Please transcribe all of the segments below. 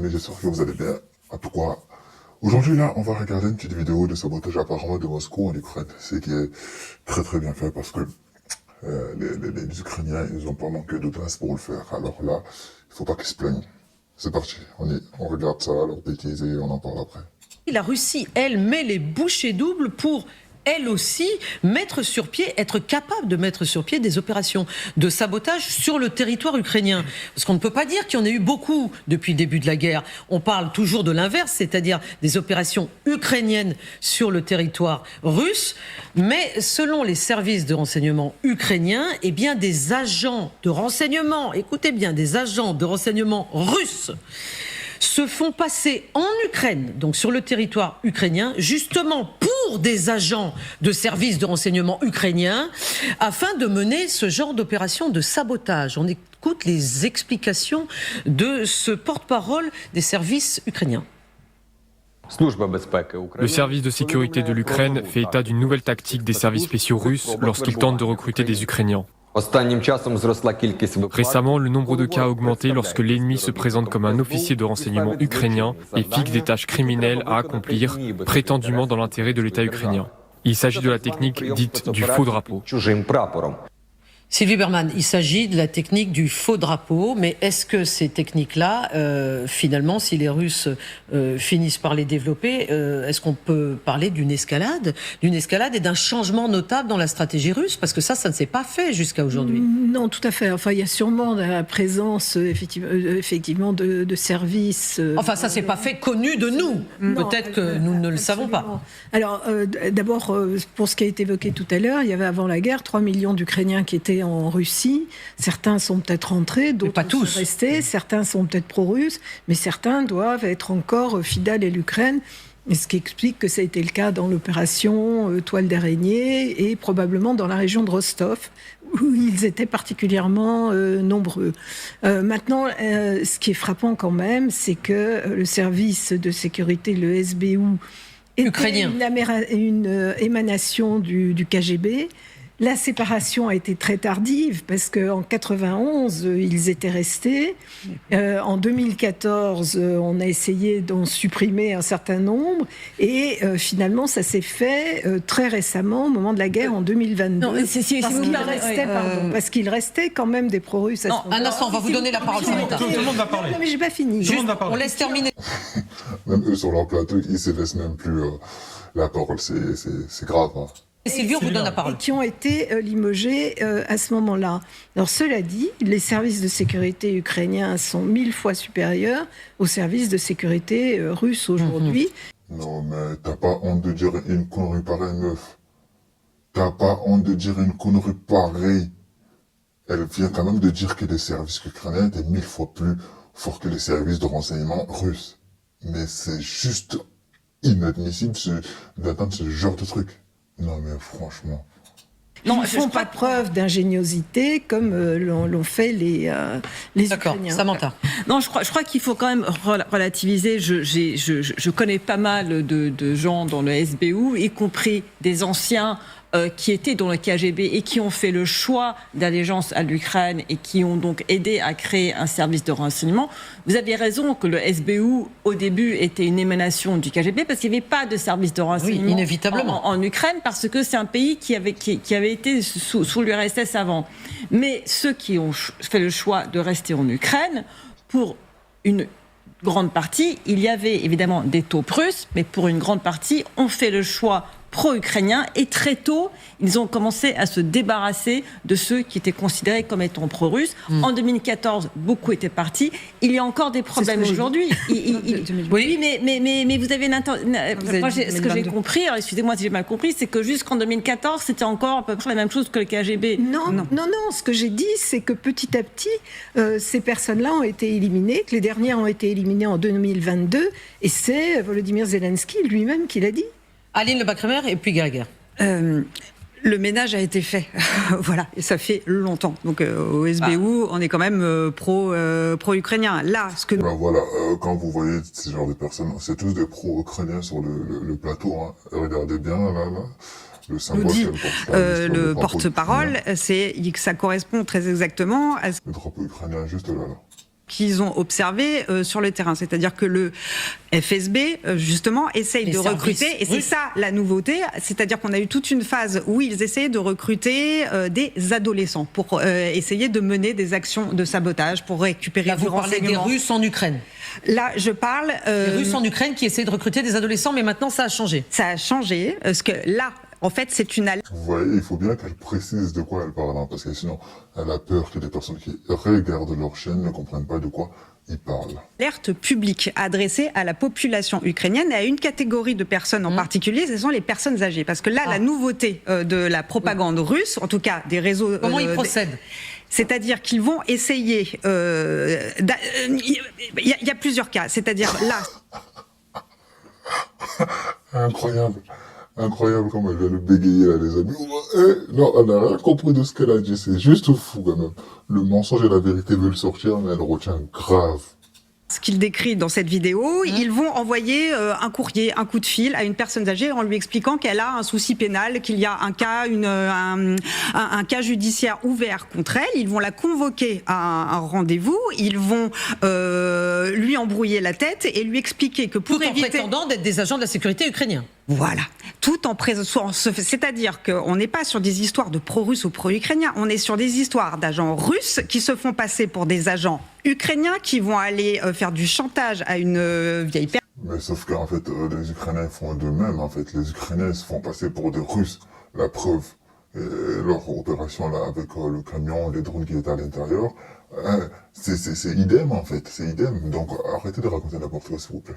amis, j'espère que vous allez bien. En tout cas, aujourd'hui là, on va regarder une petite vidéo de sabotage apparemment de Moscou en Ukraine. C'est qui est très très bien fait parce que les Ukrainiens, ils ont pas manqué d'audace pour le faire. Alors là, il faut pas qu'ils se plaignent. C'est parti, on regarde ça, leur bêtise et on en parle après. La Russie, elle, met les bouchées doubles pour, elle aussi, mettre sur pied, être capable de mettre sur pied des opérations de sabotage sur le territoire ukrainien. Parce qu'on ne peut pas dire qu'il y en ait eu beaucoup depuis le début de la guerre. On parle toujours de l'inverse, c'est-à-dire des opérations ukrainiennes sur le territoire russe. Mais selon les services de renseignement ukrainiens, eh bien des agents de renseignement, écoutez bien, des agents de renseignement russes se font passer en Ukraine, donc sur le territoire ukrainien, justement pour des agents de services de renseignement ukrainiens, afin de mener ce genre d'opération de sabotage. On écoute les explications de ce porte-parole des services ukrainiens. Le service de sécurité de l'Ukraine fait état d'une nouvelle tactique des services spéciaux russes lorsqu'ils tentent de recruter des Ukrainiens. Récemment, le nombre de cas a augmenté lorsque l'ennemi se présente comme un officier de renseignement ukrainien et fixe des tâches criminelles à accomplir, prétendument dans l'intérêt de l'État ukrainien. Il s'agit de la technique dite du faux drapeau. Sylvie Berman, il s'agit de la technique du faux drapeau, mais est-ce que ces techniques-là, finalement, si les Russes finissent par les développer, est-ce qu'on peut parler d'une escalade et d'un changement notable dans la stratégie russe? Parce que ça ne s'est pas fait jusqu'à aujourd'hui. Non, tout à fait. Enfin, il y a sûrement la présence, effectivement, de services... Enfin, ça ne s'est pas fait connu de nous. Peut-être que nous ne le savons pas. Alors, d'abord, pour ce qui a été évoqué tout à l'heure, il y avait avant la guerre 3 millions d'Ukrainiens qui étaient en Russie. Certains sont peut-être rentrés, d'autres sont restés. Certains sont peut-être pro-russes, mais certains doivent être encore fidèles à l'Ukraine. Et ce qui explique que ça a été le cas dans l'opération Toile d'araignée et probablement dans la région de Rostov, où ils étaient particulièrement nombreux. Maintenant, ce qui est frappant quand même, c'est que le service de sécurité, le SBU, ukrainien, une émanation du KGB. La séparation a été très tardive parce qu'en 91, ils étaient restés. En 2014, on a essayé d'en supprimer un certain nombre. Et finalement, ça s'est fait très récemment, au moment de la guerre, en 2022. Non, parce qu'il restait quand même des pro-russes. Non, un instant, on va vous donner la parole. Tout le monde va parler. Non, mais j'ai pas fini. On laisse terminer. Même eux, sur leur plateau, ils se laissent même plus la parole. C'est grave, hein. Sylvie, on vous donne la parole. Qui ont été limogés à ce moment-là. Alors, cela dit, les services de sécurité ukrainiens sont 1000 fois supérieurs aux services de sécurité russes aujourd'hui. Non, mais t'as pas honte de dire une connerie pareille, meuf. T'as pas honte de dire une connerie pareille. Elle vient quand même de dire que les services ukrainiens étaient 1000 fois plus forts que les services de renseignement russes. Mais c'est juste inadmissible d'atteindre ce genre de truc. Non mais franchement... Non, ils ne font pas preuve d'ingéniosité comme l'ont fait les Ukrainiens. Samantha. Non, je crois qu'il faut quand même relativiser. Je connais pas mal de gens dans le SBU, y compris des anciens qui étaient dans le KGB et qui ont fait le choix d'allégeance à l'Ukraine et qui ont donc aidé à créer un service de renseignement. Vous avez raison que le SBU, au début, était une émanation du KGB parce qu'il n'y avait pas de service de renseignement inévitablement. En Ukraine, parce que c'est un pays qui avait été sous l'URSS avant. Mais ceux qui ont fait le choix de rester en Ukraine, pour une grande partie, il y avait évidemment des taupes russes, mais pour une grande partie, on fait le choix pro-ukrainiens et très tôt, ils ont commencé à se débarrasser de ceux qui étaient considérés comme étant pro-russes. En 2014, beaucoup étaient partis. Il y a encore des problèmes aujourd'hui. Oui, mais vous avez moi, ce que j'ai compris, alors excusez-moi si j'ai mal compris, c'est que jusqu'en 2014, c'était encore à peu près la même chose que le KGB. Non. Ce que j'ai dit, c'est que petit à petit, ces personnes-là ont été éliminées, que les dernières ont été éliminées en 2022, et c'est Volodymyr Zelensky lui-même qui l'a dit. Aline Lebacremer et puis Guerguer. Le ménage a été fait, voilà, et ça fait longtemps. Donc au SBU, on est quand même pro-ukrainien. Là, ce que voilà, quand vous voyez ce genre de personnes, c'est tous des pro-ukrainiens sur le plateau. Hein. Regardez bien là. Le symbole dit le porte-parole, c'est que ça correspond très exactement à ce le drapeau ukrainien juste là. qu'ils ont observées sur le terrain. C'est-à-dire que le FSB, justement, essaye de recruter, et c'est ça la nouveauté, c'est-à-dire qu'on a eu toute une phase où ils essayaient de recruter des adolescents pour essayer de mener des actions de sabotage, pour récupérer du renseignement. Vous parlez des Russes en Ukraine. Là, je parle... Les Russes en Ukraine qui essaient de recruter des adolescents, mais maintenant ça a changé. Ça a changé, parce que là, en fait, c'est une alerte. Vous voyez, il faut bien qu'elle précise de quoi elle parle, hein, parce que sinon, elle a peur que des personnes qui regardent leur chaîne ne comprennent pas de quoi ils parlent. Alerte publique adressée à la population ukrainienne et à une catégorie de personnes en particulier, ce sont les personnes âgées. Parce que là, la nouveauté de la propagande russe, en tout cas des réseaux... Comment ils procèdent ? C'est-à-dire qu'ils vont essayer... Il y a plusieurs cas. C'est-à-dire là... Incroyable comme elle vient le bégayer là, les amis. Non, elle n'a rien compris de ce qu'elle a dit. C'est juste fou quand même. Le mensonge et la vérité veulent sortir, mais elle retient grave. Ce qu'il décrit dans cette vidéo, ils vont envoyer un courrier, un coup de fil à une personne âgée en lui expliquant qu'elle a un souci pénal, qu'il y a un cas, un cas judiciaire ouvert contre elle. Ils vont la convoquer à un rendez-vous. Ils vont lui embrouiller la tête et lui expliquer que pour éviter... Tout en prétendant d'être des agents de la sécurité ukrainiens. Voilà. Tout en présence, c'est-à-dire qu'on n'est pas sur des histoires de pro-russes ou pro-ukrainiens, on est sur des histoires d'agents russes qui se font passer pour des agents ukrainiens qui vont aller faire du chantage à une vieille personne. Mais sauf qu'en fait, les Ukrainiens font d'eux-mêmes, en fait. Les Ukrainiens se font passer pour des Russes. La preuve, leur opération là avec le camion, les drones qui étaient à l'intérieur, c'est idem, en fait. C'est idem. Donc arrêtez de raconter n'importe quoi, s'il vous plaît.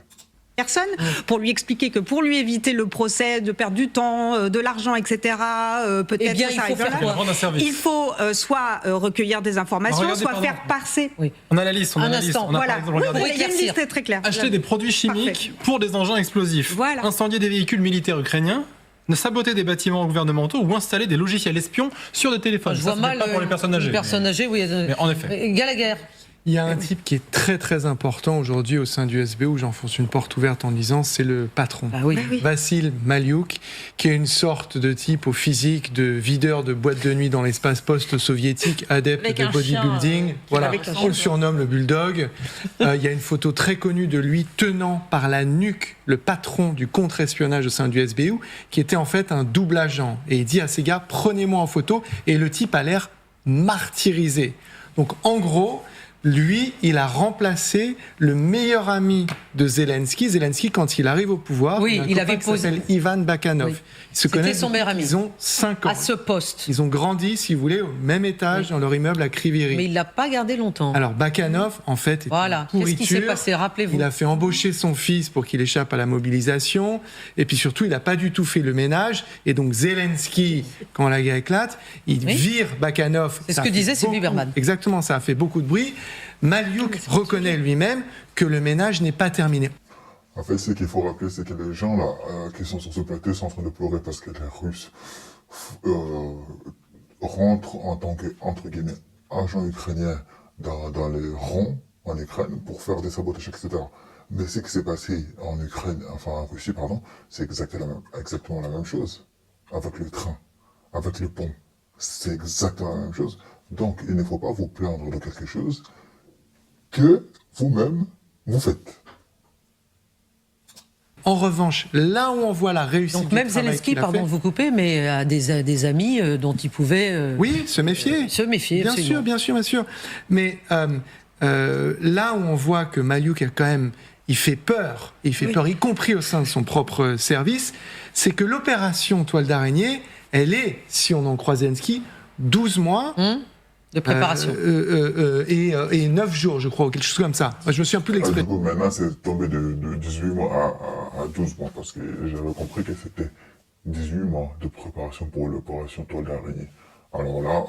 Personne, pour lui expliquer que pour lui éviter le procès, de perdre du temps, de l'argent, etc., peut-être que ça arrivera. Il faut soit recueillir des informations, soit faire passer... Oui. On a la liste, voilà. Il y a une liste très claire. Acheter des produits chimiques pour des engins explosifs, incendier des véhicules militaires ukrainiens, ne saboter des bâtiments gouvernementaux ou installer des logiciels espions sur des téléphones. Je vois mal pas pour les personnes âgées. Les personnes âgées, oui. Mais en effet. Gallagher. Il y a un type qui est très très important aujourd'hui au sein du SBU, j'enfonce une porte ouverte en disant, c'est le patron. Ah oui. Vassil Maliuk, qui est une sorte de type au physique de videur de boîte de nuit dans l'espace post-soviétique, adepte de bodybuilding. Voilà, on le surnomme le bulldog. Il y a une photo très connue de lui tenant par la nuque le patron du contre-espionnage au sein du SBU, qui était en fait un double agent. Et il dit à ses gars, prenez-moi en photo. Et le type a l'air martyrisé. Donc en gros... Lui, il a remplacé le meilleur ami de Zelensky. Zelensky, quand il arrive au pouvoir, il avait posé. S'appelle Ivan Bakanov. Oui. Ils se connaissent. Son meilleur ami. Ils ont 5 ans. À ce poste. Ils ont grandi, si vous voulez, au même étage dans leur immeuble à Kriviri. Mais il l'a pas gardé longtemps. Alors Bakanov, en fait, était une pourriture. Qu'est-ce qui s'est passé ? Rappelez-vous. Il a fait embaucher son fils pour qu'il échappe à la mobilisation. Et puis surtout, il n'a pas du tout fait le ménage. Et donc Zelensky, quand la guerre éclate, il vire Bakanov. C'est ce que disait Sylvie Berman. Exactement, ça a fait beaucoup de bruit. Maliuk reconnaît lui-même que le ménage n'est pas terminé. En fait, ce qu'il faut rappeler, c'est que les gens là qui sont sur ce plateau sont en train de pleurer parce que les Russes rentrent en tant que, entre guillemets, agents ukrainiens dans les rangs en Ukraine pour faire des sabotages, etc. Mais ce qui s'est passé en Ukraine, enfin en Russie, pardon, c'est exactement la même chose. Avec le train, avec le pont, c'est exactement la même chose. Donc, il ne faut pas vous plaindre de quelque chose que vous-même, vous faites. En revanche, là où on voit la réussite donc même Zelensky, pardon de vous couper, mais a des amis dont il pouvait... oui, se méfier. Se méfier, bien sûr, bien sûr, bien sûr. Mais là où on voit que Maliuk a quand même... Il fait peur, y compris au sein de son propre service, c'est que l'opération Toile d'araignée, elle est, si on en croit Zelensky, 12 mois... de préparation. Et 9 jours, je crois, ou quelque chose comme ça. Je me souviens plus l'expression. Du coup, maintenant, c'est tombé de 18 mois à 12 mois, parce que j'avais compris que c'était 18 mois de préparation pour l'opération Toile d'araignée. Alors là,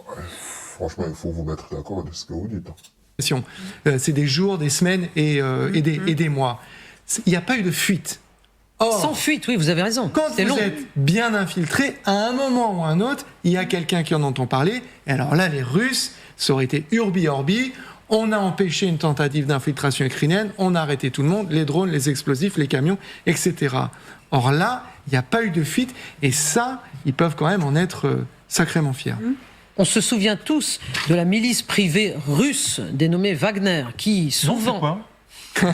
franchement, il faut vous mettre d'accord de ce que vous dites. C'est des jours, des semaines et des mois. Il n'y a pas eu de fuite. Or, sans fuite, oui, vous avez raison. Quand vous êtes bien infiltré, à un moment ou à un autre, il y a quelqu'un qui en entend parler. Et alors là, les Russes, ça aurait été urbi-orbi. On a empêché une tentative d'infiltration ukrainienne, on a arrêté tout le monde, les drones, les explosifs, les camions, etc. Or là, il n'y a pas eu de fuite. Et ça, ils peuvent quand même en être sacrément fiers. On se souvient tous de la milice privée russe dénommée Wagner, qui souvent...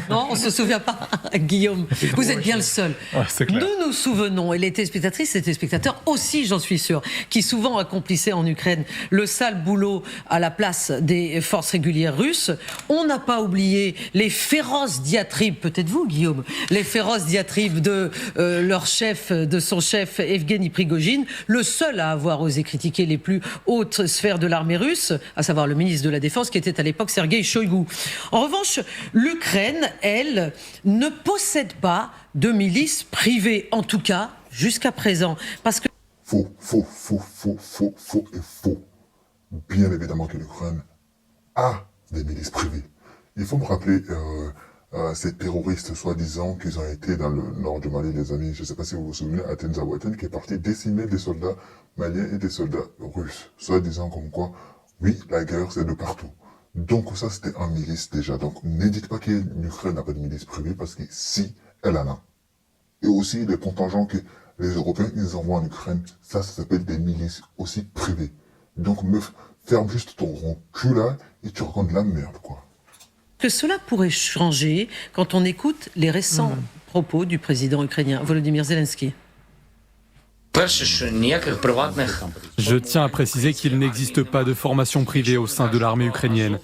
Non, on ne se souvient pas, Guillaume. Vous êtes bien le seul. Ouais, Nous nous souvenons, et les téléspectatrices et téléspectateurs aussi, j'en suis sûr, qui souvent accomplissaient en Ukraine le sale boulot à la place des forces régulières russes. On n'a pas oublié les féroces diatribes, peut-être vous, Guillaume, les féroces diatribes de leur chef, de son chef Evgeny Prigojine, le seul à avoir osé critiquer les plus hautes sphères de l'armée russe, à savoir le ministre de la Défense, qui était à l'époque Sergueï Shoigu. En revanche, l'Ukraine, elle, ne possède pas de milice privée, en tout cas jusqu'à présent. Parce que... Faux et faux. Bien évidemment que l'Ukraine a des milices privées. Il faut me rappeler ces terroristes soi-disant qu'ils ont été dans le nord du Mali, les amis. Je ne sais pas si vous vous souvenez, Aten Zawaten, qui est parti décimer des soldats maliens et des soldats russes. Soi-disant comme quoi, oui, la guerre c'est de partout. Donc ça, c'était en milice déjà. Donc ne dites pas que l'Ukraine n'a pas de milice privée, parce que si, elle en a. Et aussi les contingents que les Européens, ils envoient en Ukraine, ça s'appelle des milices aussi privées. Donc meuf, ferme juste ton rond cul là, et tu racontes de la merde, quoi. Que cela pourrait changer quand on écoute les récents propos du président ukrainien, Volodymyr Zelensky. Je tiens à préciser qu'il n'existe pas de formation privée au sein de l'armée ukrainienne.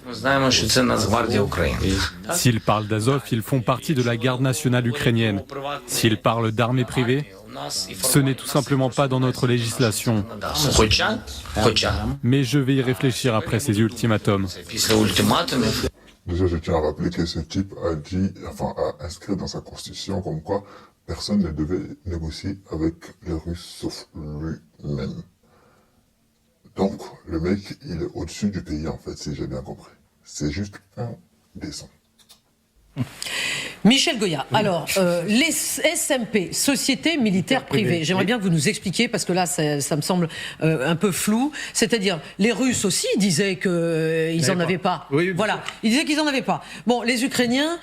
S'ils parlent d'Azov, ils font partie de la garde nationale ukrainienne. S'ils parlent d'armée privée, ce n'est tout simplement pas dans notre législation. Mais je vais y réfléchir après ces ultimatums. Déjà, je tiens à rappeler que ce type a inscrit dans sa constitution comme quoi personne ne devait négocier avec les Russes sauf lui-même. Donc, le mec, il est au-dessus du pays, en fait, si j'ai bien compris. C'est juste indécent. Michel Goya, alors, les SMP, Sociétés Militaires Privées, j'aimerais bien que vous nous expliquiez, parce que là, ça me semble un peu flou, c'est-à-dire, les Russes aussi disaient qu'ils n'en avaient pas. Oui, voilà, ils disaient qu'ils n'en avaient pas. Bon, les Ukrainiens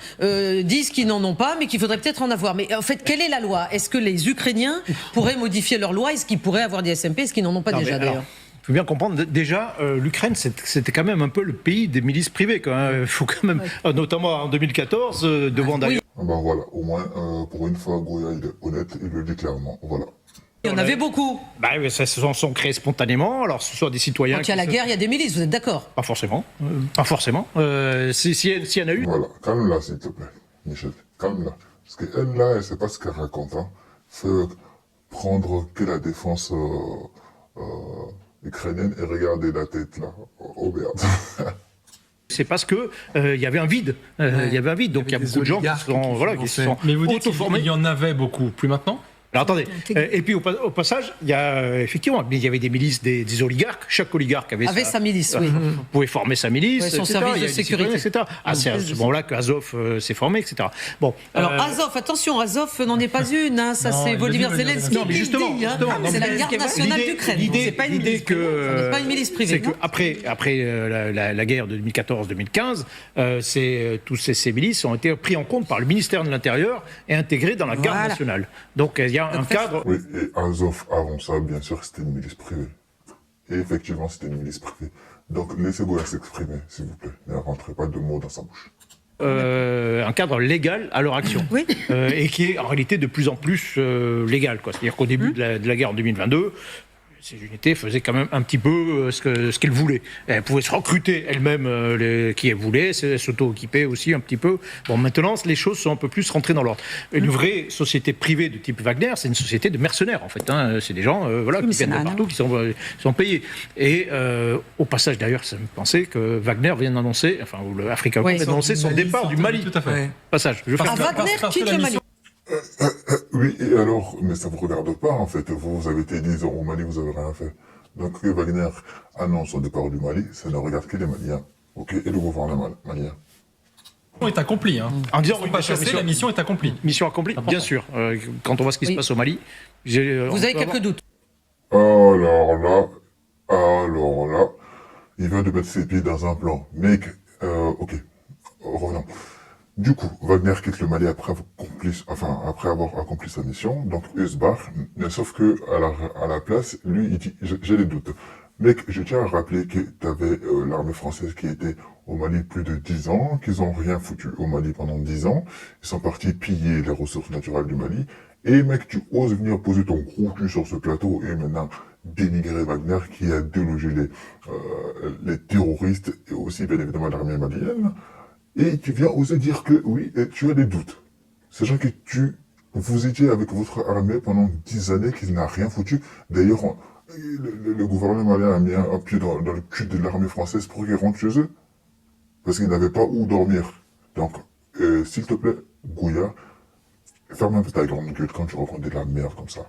disent qu'ils n'en ont pas, mais qu'il faudrait peut-être en avoir. Mais en fait, quelle est la loi? Est-ce que les Ukrainiens pourraient modifier leur loi? Est-ce qu'ils pourraient avoir des SMP? Est-ce qu'ils n'en ont pas déjà, d'ailleurs? Il faut bien comprendre, déjà, l'Ukraine, c'était quand même un peu le pays des milices privées. Il faut quand même, notamment en 2014, devant d'ailleurs... Ben voilà, au moins, pour une fois, Goya, il est honnête, il le dit clairement, voilà. Il y en avait beaucoup. Bah, ça se sont créés spontanément, alors ce sont des citoyens... Quand il y a la guerre, il y a des milices, vous êtes d'accord? Pas forcément, pas forcément. S'il y en a eu... Voilà, calme-la, s'il te plaît, Michel, calme-la. Parce qu'elle, là, elle sait pas ce qu'elle raconte, hein. Faut prendre que la défense... ukrainienne et regardez la tête là, oh merde. C'est parce que il y avait un vide. Il y avait un vide, donc il y a beaucoup de gens qui se sont Mais vous dites qu'il y en avait beaucoup, plus maintenant? Alors attendez, et puis au passage, il y a effectivement, il y avait des milices, des oligarques. Chaque oligarque avait sa milice, oui. Pouvait former sa milice, son service de sécurité, etc. C'est à ce moment-là qu'Azov s'est formé, etc. Bon. Alors Azov, attention, Azov n'en est pas une, hein, ça c'est Volodymyr Zelensky qui le dit. C'est la garde nationale d'Ukraine. C'est pas une milice privée. C'est qu'après la guerre de 2014-2015, tous ces milices ont été pris en compte par le ministère de l'Intérieur et intégrés dans la garde nationale. Donc il y a un cadre... Oui, et Azov, avant ça, bien sûr, c'était une milice privée. Et effectivement, c'était une milice privée. Donc, laissez Goya s'exprimer, s'il vous plaît. Ne rentrez pas de mots dans sa bouche. Un cadre légal à leur action. Oui. Et qui est en réalité de plus en plus légal. C'est-à-dire qu'au début de la guerre en 2022, ces unités faisaient quand même un petit peu ce qu'elles voulaient. Elles pouvaient se recruter elles-mêmes qui elles voulaient, s'auto-équiper aussi un petit peu. Bon, maintenant, les choses sont un peu plus rentrées dans l'ordre. Une vraie société privée de type Wagner, c'est une société de mercenaires, en fait. Hein. C'est des gens qui viennent de partout, qui sont payés. Et au passage, d'ailleurs, ça me pensait que Wagner vient d'annoncer, ou le Africa vient d'annoncer son départ du Mali. Tout à fait. Passage. Wagner quitte le Mali. Oui, et alors, mais ça vous regarde pas, en fait. Vous avez été 10 ans au Mali, vous avez rien fait. Donc, que Wagner annonce son départ du Mali, ça ne regarde que les Maliens. Ok? Et le gouvernement malien. La mission est accomplie, hein. En disant pas chasser, la mission est accomplie. Mission accomplie, bien sûr. Quand on voit ce qui se passe au Mali... Vous avez quelques doutes? Alors là, il vient de mettre ses pieds dans un plan. Mec, ok, revenons. Du coup, Wagner quitte le Mali après avoir accompli sa mission, donc Usbach, mais sauf que à la place, lui, il dit, j'ai des doutes. Mec, je tiens à rappeler que t'avais l'armée française qui était au Mali plus de 10 ans, qu'ils ont rien foutu au Mali pendant 10 ans. Ils sont partis piller les ressources naturelles du Mali. Et mec, tu oses venir poser ton gros cul sur ce plateau et maintenant dénigrer Wagner qui a délogé les terroristes et aussi bien évidemment l'armée malienne. Et tu viens oser dire que oui, tu as des doutes. Sachant que vous étiez avec votre armée pendant 10 années qui n'a rien foutu. D'ailleurs, le gouvernement malien a mis un pied dans le cul de l'armée française pour qu'ils rentrent chez eux. Parce qu'ils n'avaient pas où dormir. Donc, s'il te plaît, Gouya, ferme un peu ta grande gueule quand tu racontes de la merde comme ça.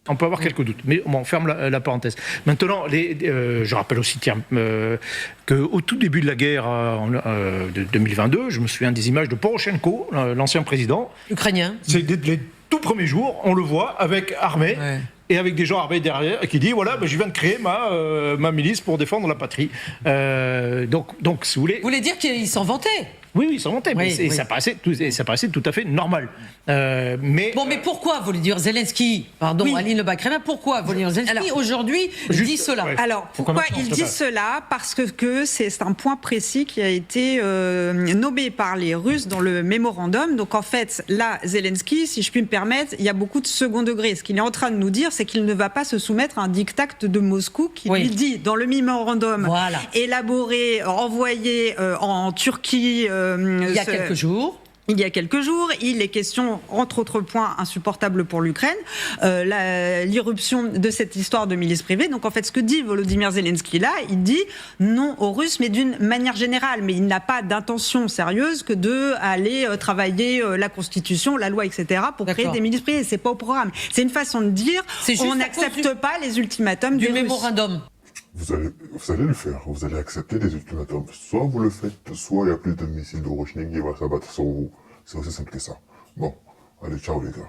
On peut avoir quelques doutes, mais on ferme la parenthèse. Maintenant, je rappelle aussi qu'au tout début de la guerre de 2022, je me souviens des images de Poroshenko, l'ancien président. Ukrainien. C'est les tout premiers jours, on le voit avec armée. Ouais. Et avec des gens armés derrière, qui dit voilà, je viens de créer ma milice pour défendre la patrie. Donc, si vous voulez. Vous voulez dire qu'il s'en vantait? Oui, il s'en vantait, mais ça paraissait tout à fait normal. Mais pourquoi Volodymyr Zelensky, Aline Lebas-Crème, pourquoi Volodymyr Zelensky aujourd'hui dit cela? Alors, pourquoi il dit cela? Parce que c'est un point précis qui a été nommé par les Russes dans le mémorandum. Donc en fait, là, Zelensky, si je puis me permettre, il y a beaucoup de second degré. Ce qu'il est en train de nous dire, c'est qu'il ne va pas se soumettre à un diktat de Moscou qui lui dit, dans le mémorandum élaboré, envoyé en Turquie, il y a quelques jours. Il y a quelques jours, il est question, entre autres points insupportables pour l'Ukraine, l'irruption de cette histoire de milice privée. Donc en fait, ce que dit Volodymyr Zelensky là, il dit non aux Russes, mais d'une manière générale. Mais il n'a pas d'intention sérieuse que d'aller travailler la Constitution, la loi, etc. pour créer des milices privées. C'est pas au programme. C'est une façon de dire on n'accepte pas les ultimatums du des mémorandum. Vous allez le faire, vous allez accepter les ultimatums. Soit vous le faites, soit il y a plus de missiles de Rochnik qui va s'abattre sur vous. C'est aussi simple que ça. Bon, allez, ciao les gars.